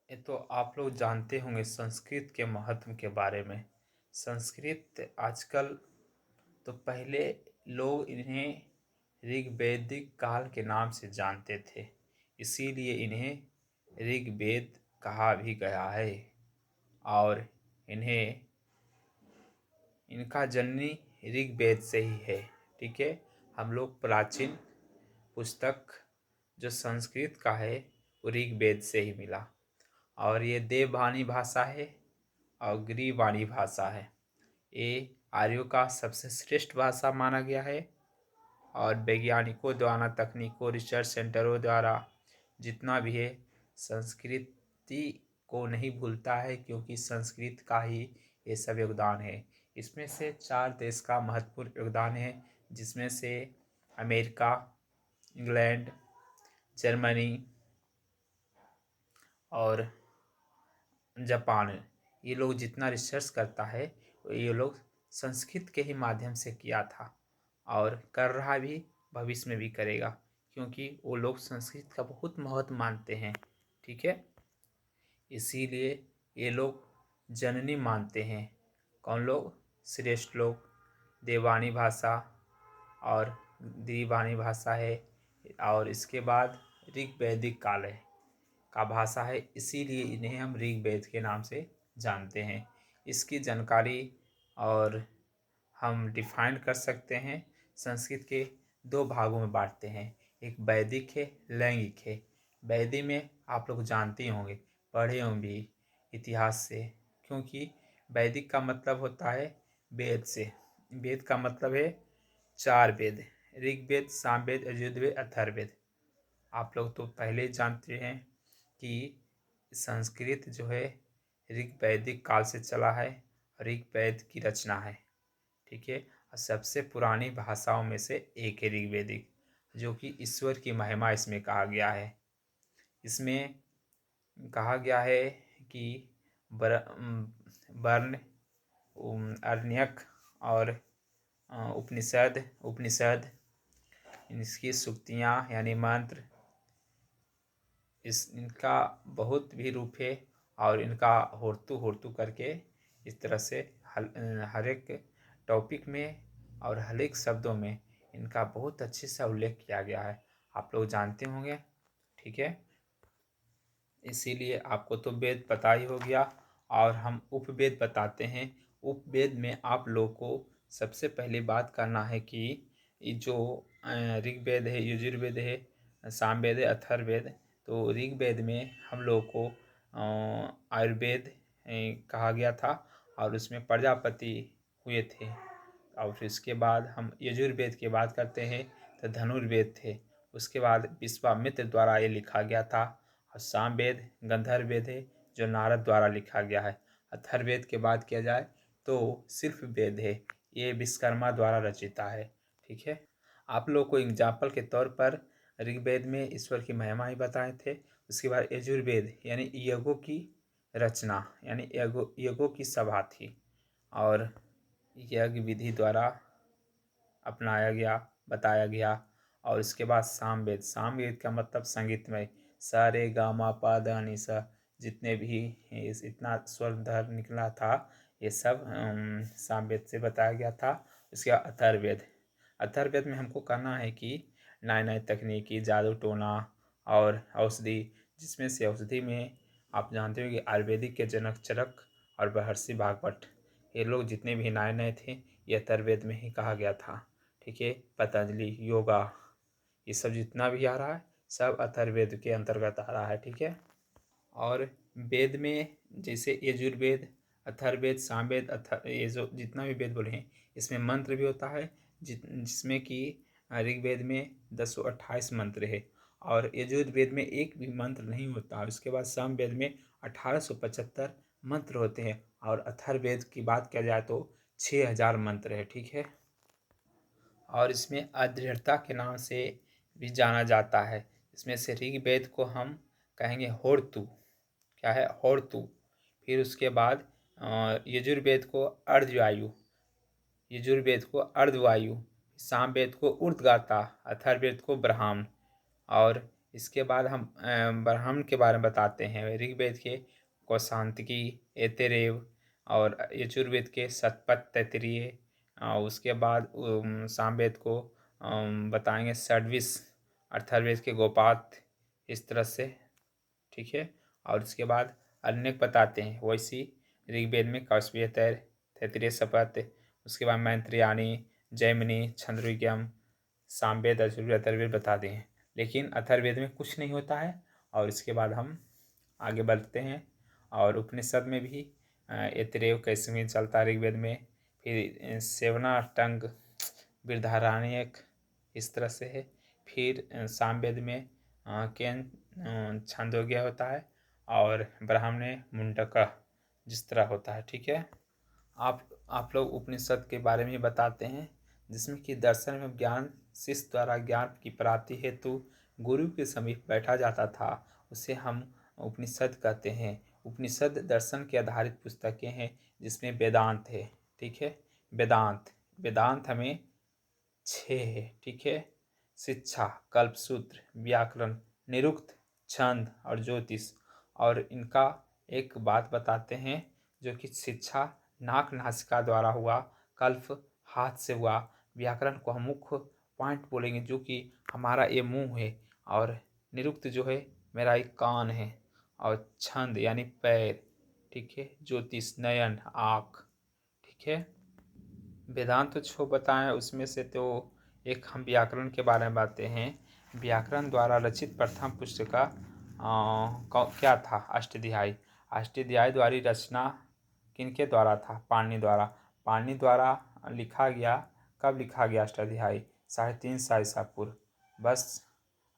ये तो आप लोग जानते होंगे संस्कृत के महत्व के बारे में। संस्कृत आजकल तो पहले लोग इन्हें ऋग्वैदिक काल के नाम से जानते थे, इसीलिए इन्हें ऋग्वेद कहा भी गया है। और इन्हें इनका जननी ऋग्वेद से ही है। ठीक है। हम लोग प्राचीन पुस्तक जो संस्कृत का है वो ऋग्वेद से ही मिला। और ये देववाणी भाषा है और गृहवाणी भाषा है। ये आर्यों का सबसे श्रेष्ठ भाषा माना गया है। और वैज्ञानिकों द्वारा, तकनीकों, रिसर्च सेंटरों द्वारा जितना भी है, संस्कृति को नहीं भूलता है, क्योंकि संस्कृत का ही ये सब योगदान है। इसमें से 4 देश का महत्वपूर्ण योगदान है, जिसमें से अमेरिका, इंग्लैंड, जर्मनी और जापान। ये लोग जितना रिसर्च करता है ये लोग संस्कृत के ही माध्यम से किया था और कर रहा भी, भविष्य में भी करेगा, क्योंकि वो लोग संस्कृत का बहुत महत्व मानते हैं। ठीक है। इसीलिए ये लोग जननी मानते हैं। कौन लोग? श्रेष्ठ लोग। देववाणी भाषा और द्विवाणी भाषा है। और इसके बाद ऋग्वैदिक काल है का भाषा है, इसीलिए इन्हें हम ऋग्वेद के नाम से जानते हैं। इसकी जानकारी और हम डिफाइन कर सकते हैं। संस्कृत के 2 भागों में बांटते हैं, एक वैदिक है, लैंगिक है। वैदिक में आप लोग जानते ही होंगे, पढ़े होंगे भी इतिहास से, क्योंकि वैदिक का मतलब होता है वेद से। वेद का मतलब है 4 वेद: ऋग्वेद, सामवेद, यजुर्वेद, अथर्ववेद। आप लोग तो पहले ही जानते हैं कि संस्कृत जो है ऋग्वैदिक काल से चला है और ऋग्वेद की रचना है। ठीक है। और सबसे पुरानी भाषाओं में से एक है ऋग्वैदिक, जो कि ईश्वर की महिमा इसमें कहा गया है। इसमें कहा गया है कि वर्ण, अरण्यक और उपनिषद, इसकी सूक्तियाँ यानी मंत्र, इनका बहुत भी रूप है। और इनका होर्तु होर्तु करके इस तरह से हर एक टॉपिक में और हर एक शब्दों में इनका बहुत अच्छे से उल्लेख किया गया है। आप लोग जानते होंगे। ठीक है। इसीलिए आपको तो वेद पता ही हो गया। और हम उपवेद बताते हैं। उपवेद में आप लोग को सबसे पहले बात करना है कि ये जो ऋग्वेद है, यजुर्वेद है, सामवेद है, अथर्ववेद। तो ऋग्वेद में हम लोग को आयुर्वेद कहा गया था और उसमें प्रजापति हुए थे। और फिर इसके बाद हम यजुर्वेद की बात करते हैं तो धनुर्वेद थे। उसके बाद विश्वामित्र द्वारा ये लिखा गया था। और सामवेद गंधर्व वेद है, जो नारद द्वारा लिखा गया है। अथर्ववेद की बात किया जाए तो सिर्फ वेद है, ये विश्वकर्मा द्वारा रचिता है। ठीक है। आप लोग को एग्जाम्पल के तौर पर ऋग्वेद में ईश्वर की महिमा ही बताए थे। उसके बाद यजुर्वेद यानी यज्ञों की रचना, यानी यज्ञों की सभा थी और यज्ञ विधि द्वारा अपनाया गया, बताया गया। और इसके बाद सामवेद। सामवेद का मतलब संगीतमय, सा रे गा मा पा धा नि सा, जितने भी इतना स्वरधर निकला था, ये सब सामवेद से बताया गया था। उसके बाद अथर्ववेद। अथर्ववेद में हमको करना है कि नए नए तकनीकी, जादू टोना और औषधि, जिसमें से औषधि में आप जानते हो कि आयुर्वेदिक के जनक चरक और महर्षि भागवत, ये लोग जितने भी नए नए थे ये अथर्ववेद में ही कहा गया था। ठीक है। पतंजलि, योगा, ये सब जितना भी आ रहा है सब अथर्ववेद के अंतर्गत आ रहा है। ठीक है। और वेद में जैसे यजुर्वेद, अथर्ववेद, सामवेद, ये जो जितना भी वेद बोले हैं, इसमें मंत्र भी होता है, जिसमें कि ऋग्वेद में 1028 मंत्र है और यजुर्वेद में एक भी मंत्र नहीं होता। और उसके बाद सामवेद में 1875 मंत्र होते हैं और अथर्ववेद की बात किया जाए तो 6000 मंत्र है। ठीक है। और इसमें अदृढ़ता के नाम से भी जाना जाता है। इसमें से ऋग्वेद को हम कहेंगे होर्तु। क्या है? होर्तु। फिर उसके बाद यजुर्वेद को अर्धवायु, यजुर्वेद को अर्धवायु, सामवेद को ऊर्ध्वगाता, अथर्ववेद को ब्राह्मण और इसके बाद हम ब्राह्मण के बारे में बताते हैं। ऋग्वेद के कौशांतकी, ऐतरेय और यजुर्वेद के शतपथ, तैत्तिरीय। उसके बाद सामवेद को बताएंगे षड्विश, अथर्ववेद के गोपात, इस तरह से, ठीक है। और उसके बाद अनेक बताते हैं। वैसी ऋग्वेद में कौशव्य, तैत्तिरीय, शपथ, उसके बाद मैत्रेयानी, जैमिनी, छंदोग्यम, सामवेद, यजुर्वेद, अथर्ववेद बता दिए हैं। लेकिन अथर्ववेद में कुछ नहीं होता है। और इसके बाद हम आगे बढ़ते हैं। और उपनिषद में भी ऐतरेय कैसे में चलता है ऋग्वेद में, फिर सेवनाटंग, बृहदारण्यक, इस तरह से है। फिर सामवेद में केन, छांदोग्य होता है, और ब्राह्मण में मुंडक, जिस तरह होता है, ठीक है। आप लोग उपनिषद के बारे में बताते हैं, जिसमें कि दर्शन में ज्ञान, शिष्य द्वारा ज्ञान की प्राप्ति हेतु गुरु के समीप बैठा जाता था, उसे हम उपनिषद कहते हैं। उपनिषद दर्शन के आधारित पुस्तकें हैं, जिसमें वेदांत है, ठीक है। वेदांत हमें 6 है, ठीक है। शिक्षा, कल्पसूत्र, व्याकरण, निरुक्त, छंद और ज्योतिष। और इनका एक बात बताते हैं, जो कि शिक्षा नाक नासिका द्वारा हुआ, कल्प हाथ से हुआ, व्याकरण को हम मुख्य पॉइंट बोलेंगे, जो कि हमारा ये मुंह है, और निरुक्त जो है मेरा एक कान है, और छंद यानी पैर, ठीक है। ज्योतिष नयन, आँख, ठीक है। वेदांत तो छो बताएं, उसमें से तो एक हम व्याकरण के बारे में बातें हैं। व्याकरण द्वारा रचित प्रथम पुस्तिका क्या था? अष्टाध्यायी। अष्टाध्यायी द्वारा रचना किनके द्वारा था? पाणिनि द्वारा। पाणिनि द्वारा लिखा गया। कब लिखा गया अष्टाध्यायी? 350 ईसा पूर्व। बस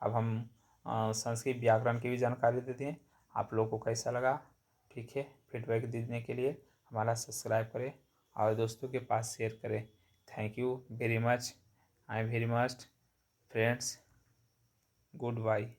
अब हम संस्कृत व्याकरण की भी जानकारी देते हैं। आप लोगों को कैसा लगा? ठीक है, फीडबैक देने के लिए हमारा सब्सक्राइब करें और दोस्तों के पास शेयर करें। Thank you very much. I am very much friends. Good bye.